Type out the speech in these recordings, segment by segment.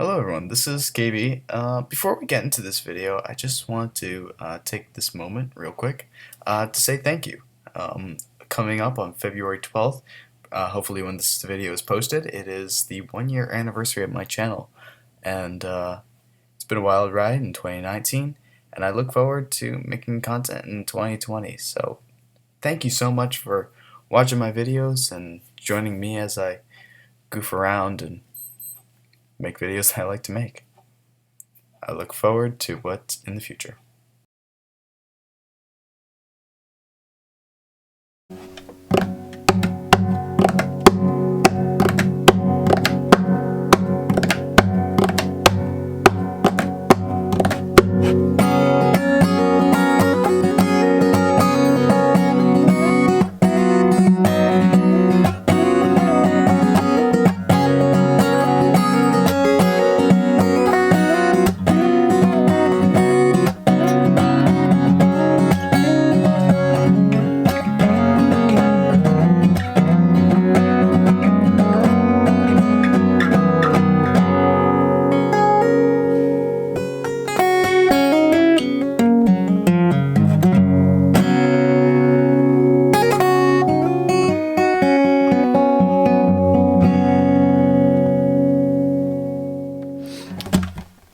Hello everyone, this is KB. Before we get into this video, I just want to take this moment real quick to say thank you. Coming up on February 12th, hopefully when this video is posted, it is the 1 year anniversary of my channel. And it's been a wild ride in 2019, and I look forward to making content in 2020. So thank you so much for watching my videos and joining me as I goof around and make videos I like to make. I look forward to what's in the future.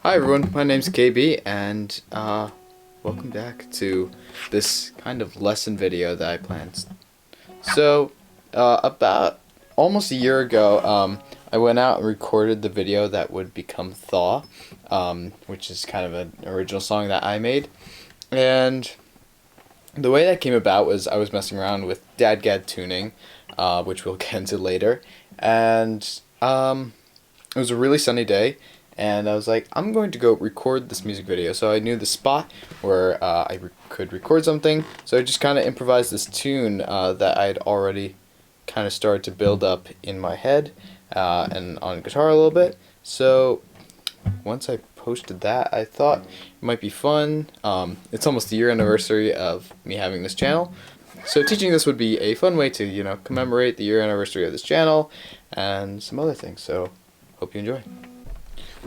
Hi everyone, my name's KB, and welcome back to this kind of lesson video that I planned. So, about almost a year ago, I went out and recorded the video that would become Thaw, which is kind of an original song that I made. And the way that came about was I was messing around with DADGAD tuning, which we'll get into later, and it was a really sunny day. And I was like, I'm going to go record this music video. So I knew the spot where I could record something. So I just kind of improvised this tune that I had already kind of started to build up in my head and on guitar a little bit. So once I posted that, I thought it might be fun. It's almost the year anniversary of me having this channel. So teaching this would be a fun way to, commemorate the year anniversary of this channel and some other things. So hope you enjoy.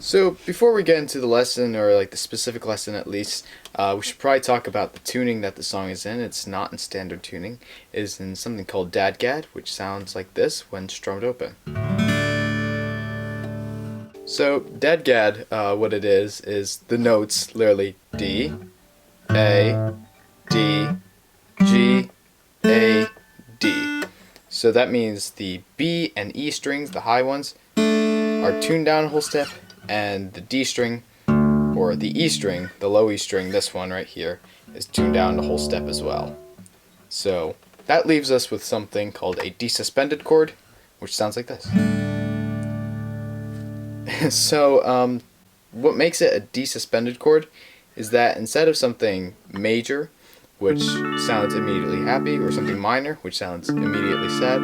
So before we get into the lesson, or like the specific lesson at least, we should probably talk about the tuning that the song is in. It's not in standard tuning. It is in something called DADGAD, which sounds like this when strummed open. So DADGAD, what it is the notes literally D, A, D, G, A, D. So that means the B and E strings, the high ones, are tuned down a whole step, and the D string, or the E string, the low E string, this one right here, is tuned down a whole step as well. So that leaves us with something called a D suspended chord, which sounds like this. So what makes it a D suspended chord is that instead of something major, which sounds immediately happy, or something minor, which sounds immediately sad,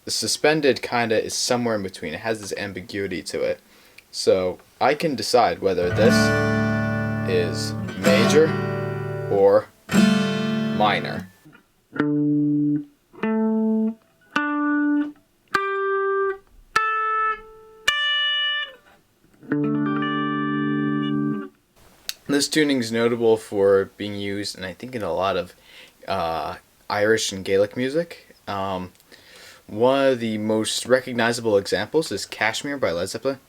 the suspended kind of is somewhere in between. It has this ambiguity to it. So I can decide whether this is major or minor. This tuning is notable for being used, and I think in a lot of Irish and Gaelic music. One of the most recognizable examples is Kashmir by Led Zeppelin.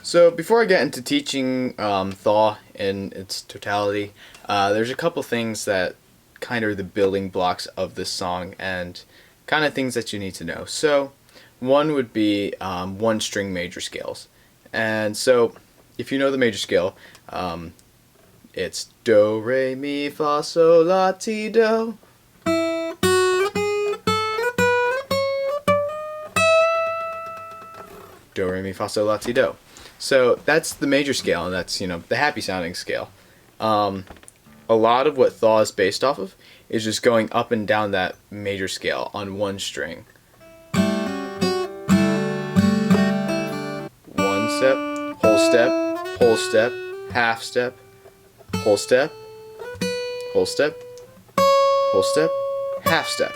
So before I get into teaching Thaw in its totality, there's a couple things that kind of are the building blocks of this song and kind of things that you need to know. So one would be one string major scales. And so if you know the major scale, it's do, re, mi, fa, sol, la, ti, do. Do, re, mi, fa, sol, la, ti, do. So that's the major scale, and that's, the happy sounding scale. A lot of what Thaw is based off of is just going up and down that major scale on one string. step, whole step, half step, whole step, whole step, whole step, half step.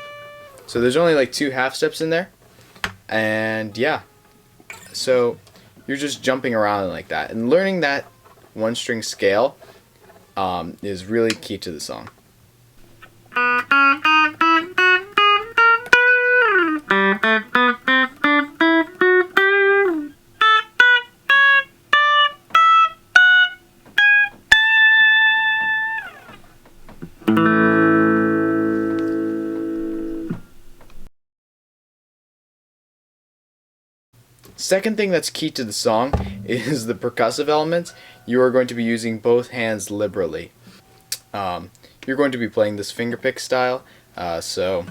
So there's only like 2 half steps in there, and yeah, so you're just jumping around like that, and learning that 1-string scale is really key to the song. Second thing that's key to the song is the percussive elements. You are going to be using both hands liberally. You're going to be playing this finger pick style, so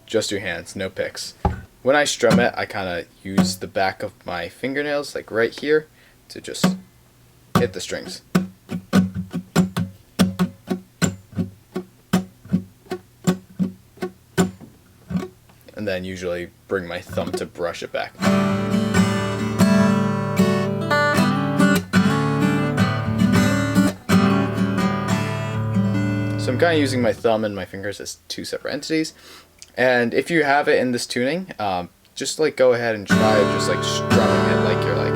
just your hands, no picks. When I strum it, I kind of use the back of my fingernails, like right here, to just hit the strings. And then usually bring my thumb to brush it back. So I'm kind of using my thumb and my fingers as 2 separate entities. And if you have it in this tuning, just like go ahead and try just like strumming it like you're like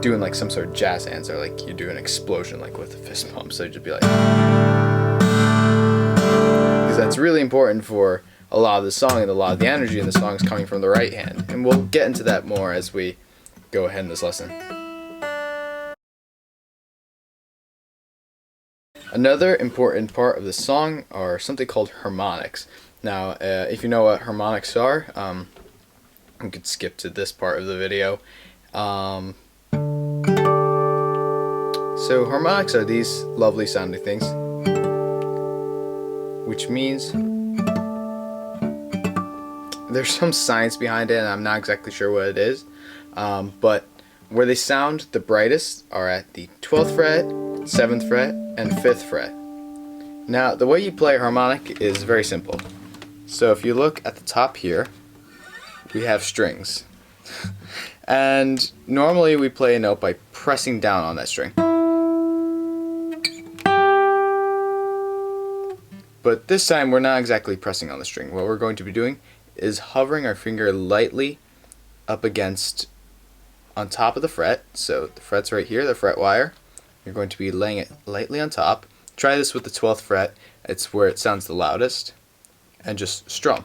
doing like some sort of jazz hands, or like you do an explosion like with a fist pump. So just be like, because that's really important for a lot of the song, and a lot of the energy in the song is coming from the right hand. And we'll get into that more as we go ahead in this lesson. Another important part of the song are something called harmonics. Now, if you know what harmonics are, we could skip to this part of the video. So harmonics are these lovely sounding things, which means there's some science behind it, and I'm not exactly sure what it is, but where they sound the brightest are at the 12th fret, 7th fret, and 5th fret. Now, the way you play a harmonic is very simple. So if you look at the top here, we have strings. And normally we play a note by pressing down on that string. But this time we're not exactly pressing on the string. What we're going to be doing is hovering our finger lightly up against on top of the fret. So the fret's right here, the fret wire. You're going to be laying it lightly on top. Try this with the 12th fret. It's where it sounds the loudest. And just strum.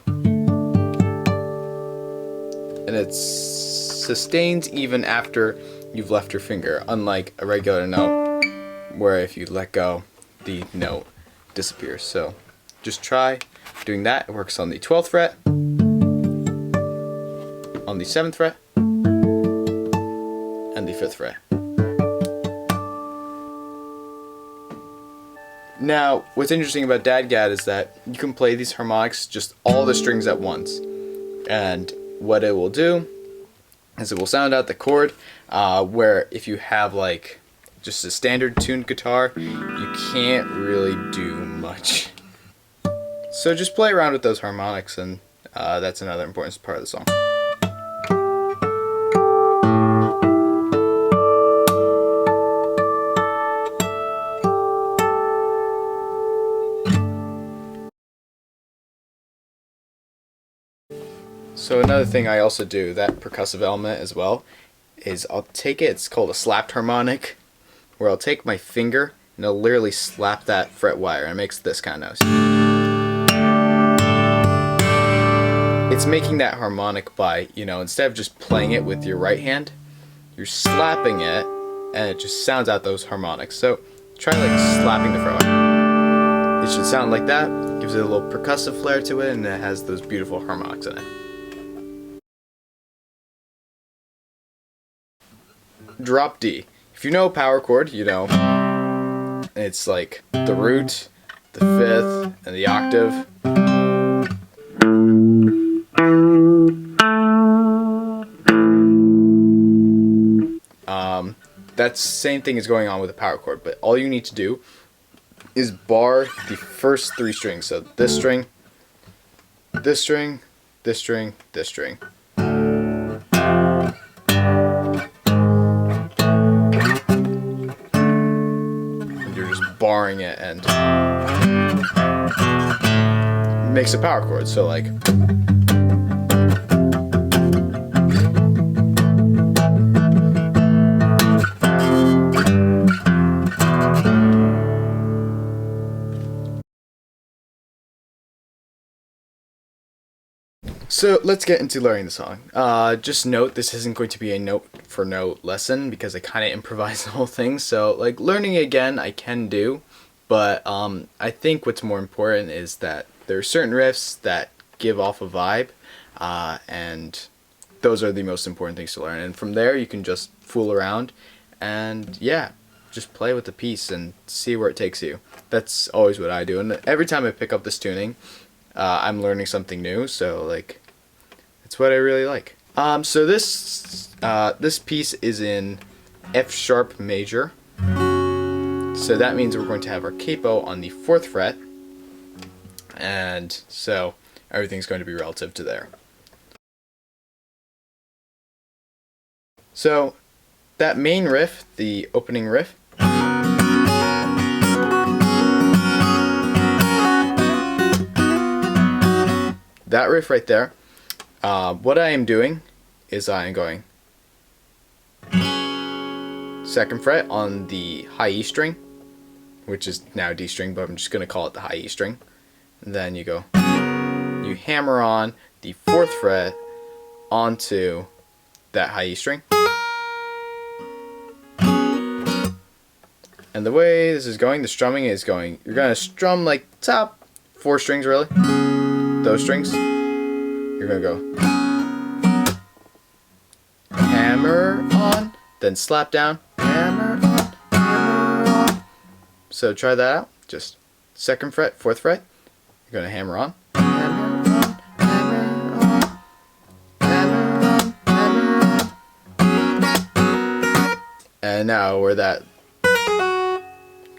And it sustains even after you've left your finger, unlike a regular note where if you let go, the note disappears. So just try doing that. It works on the 12th fret, on the 7th fret, and the 5th fret. Now, what's interesting about Dadgad is that you can play these harmonics, just all the strings at once. And what it will do is it will sound out the chord, where if you have like just a standard tuned guitar, you can't really do much. So just play around with those harmonics, and that's another important part of the song. So another thing I also do, that percussive element as well, is I'll take it, it's called a slapped harmonic, where I'll take my finger and I'll literally slap that fret wire, and it makes this kind of noise. It's making that harmonic by, instead of just playing it with your right hand, you're slapping it, and it just sounds out those harmonics. So try like slapping the fret wire. It should sound like that, gives it a little percussive flair to it, and it has those beautiful harmonics in it. Drop D. If you know a power chord, it's like the root, the 5th, and the octave. That same thing is going on with a power chord, but all you need to do is bar the first 3 strings. So this string, this string, this string, this string. barring it and makes a power chord. So like, so let's get into learning the song. Just note, this isn't going to be a note for note lesson because I kind of improvised the whole thing. So like, learning it again I can do, but I think what's more important is that there are certain riffs that give off a vibe, and those are the most important things to learn. And from there you can just fool around and yeah, just play with the piece and see where it takes you. That's always what I do, and every time I pick up this tuning, I'm learning something new. So like, it's what I really like. So this piece is in F sharp major. So that means we're going to have our capo on the 4th fret, and so everything's going to be relative to there. So that main riff, the opening riff, that riff right there, what I am doing is I am going 2nd fret on the high E string, which is now D string, but I'm just going to call it the high E string. And then you go, you hammer on the 4th fret onto that high E string. And the way this is going, the strumming is going, you're going to strum like top 4 strings really, those strings. You're going to go hammer on, then slap down, hammer on, hammer on. So try that out. Just 2nd fret, 4th fret. You're going to hammer on, hammer on, hammer on, hammer on, hammer on. And now where that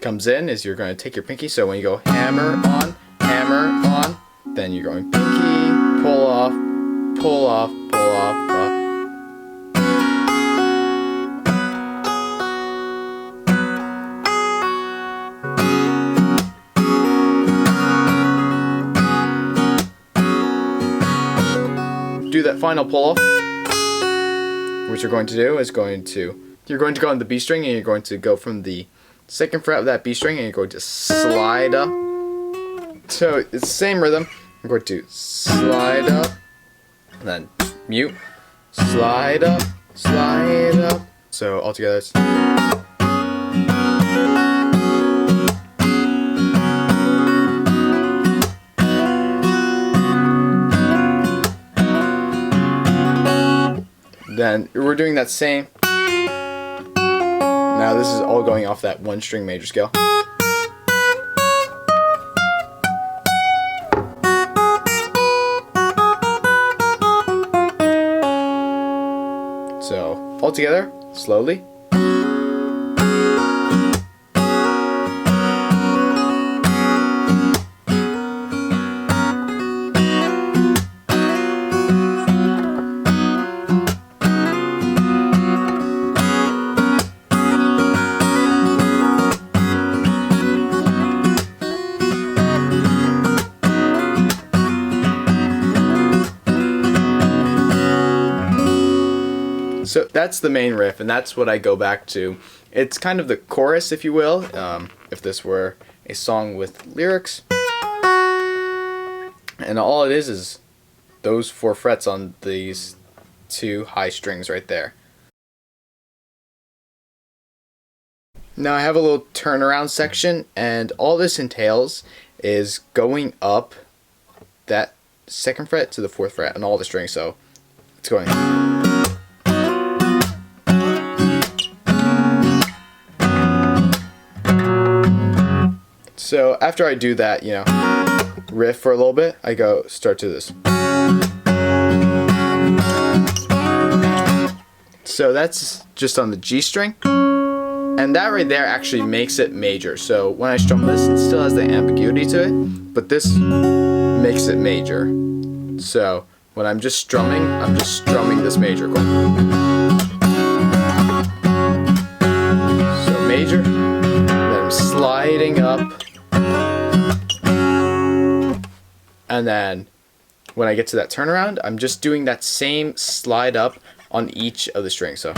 comes in is you're going to take your pinky. So when you go hammer on, then you're going pinky, pull off, pull off, pull off, off. Do that final pull off. What you're going to do is you're going to go on the B string, and you're going to go from the 2nd fret of that B string, and you're going to slide up. So it's the same rhythm. I'm going to slide up, and then mute, slide up, slide up. So all together it's then we're doing that same. Now this is all going off that 1 string major scale. So all together, slowly. So that's the main riff, and that's what I go back to. It's kind of the chorus, if you will, if this were a song with lyrics. And all it is those 4 frets on these 2 high strings right there. Now I have a little turnaround section, and all this entails is going up that 2nd fret to the 4th fret on all the strings. So it's going. So after I do that, you know, riff for a little bit, I go start to this. So that's just on the G string, and that right there actually makes it major. So when I strum this, it still has the ambiguity to it, but this makes it major. So when I'm just strumming this major chord. So major, then I'm sliding up, and then when I get to that turnaround, I'm just doing that same slide up on each of the strings. So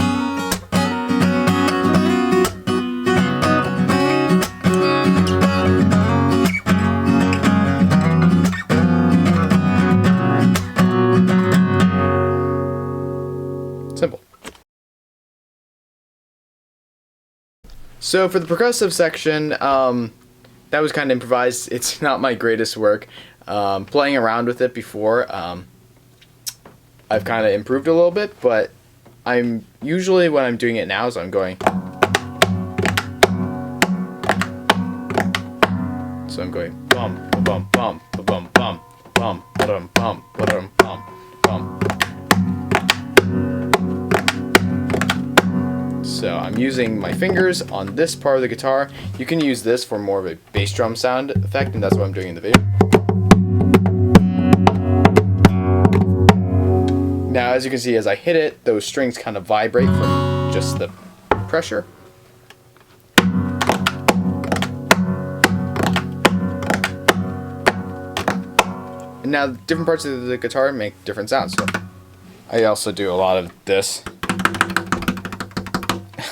simple. So for the percussive section, that was kind of improvised. It's not my greatest work. Playing around with it before, I've kind of improved a little bit, but I'm usually when I'm doing it now is I'm going. So I'm going bum bum bum bum bum bum bum bum bum bum bum. So I'm using my fingers on this part of the guitar. You can use this for more of a bass drum sound effect, and that's what I'm doing in the video. Now, as you can see, as I hit it, those strings kind of vibrate from just the pressure. And now, different parts of the guitar make different sounds. So I also do a lot of this.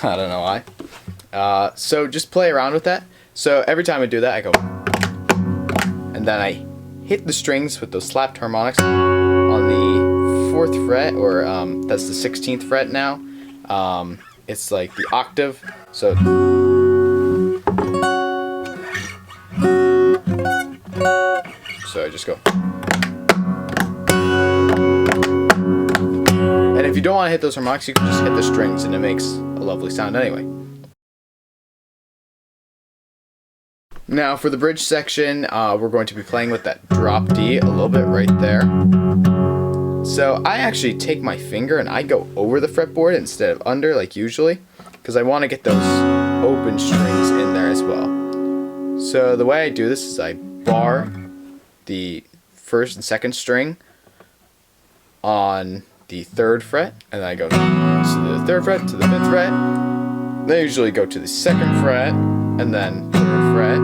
I don't know why. So just play around with that. So every time I do that, I go, and then I hit the strings with those slapped harmonics on the 4th fret, or that's the 16th fret now. It's like the octave. So I just go. And if you don't want to hit those harmonics, you can just hit the strings, and it makes a lovely sound anyway. Now for the bridge section, we're going to be playing with that drop D a little bit right there. So I actually take my finger and I go over the fretboard instead of under like usually, because I want to get those open strings in there as well. So the way I do this is I bar the 1st and 2nd string on the 3rd fret, and then I go to the 3rd fret to the 5th fret. Then I usually go to the 2nd fret and then 3rd fret.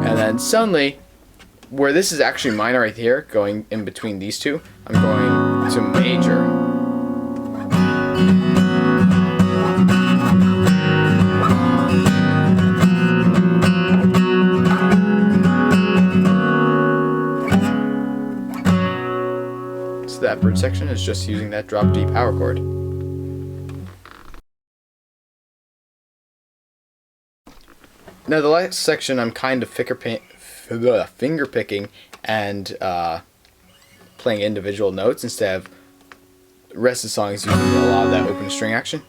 And then suddenly, where this is actually minor right here, going in between these two, I'm going to major. That bridge section is just using that drop D power chord. Now the last section I'm kind of finger picking and playing individual notes instead of the rest of the song is using a lot of that open string action.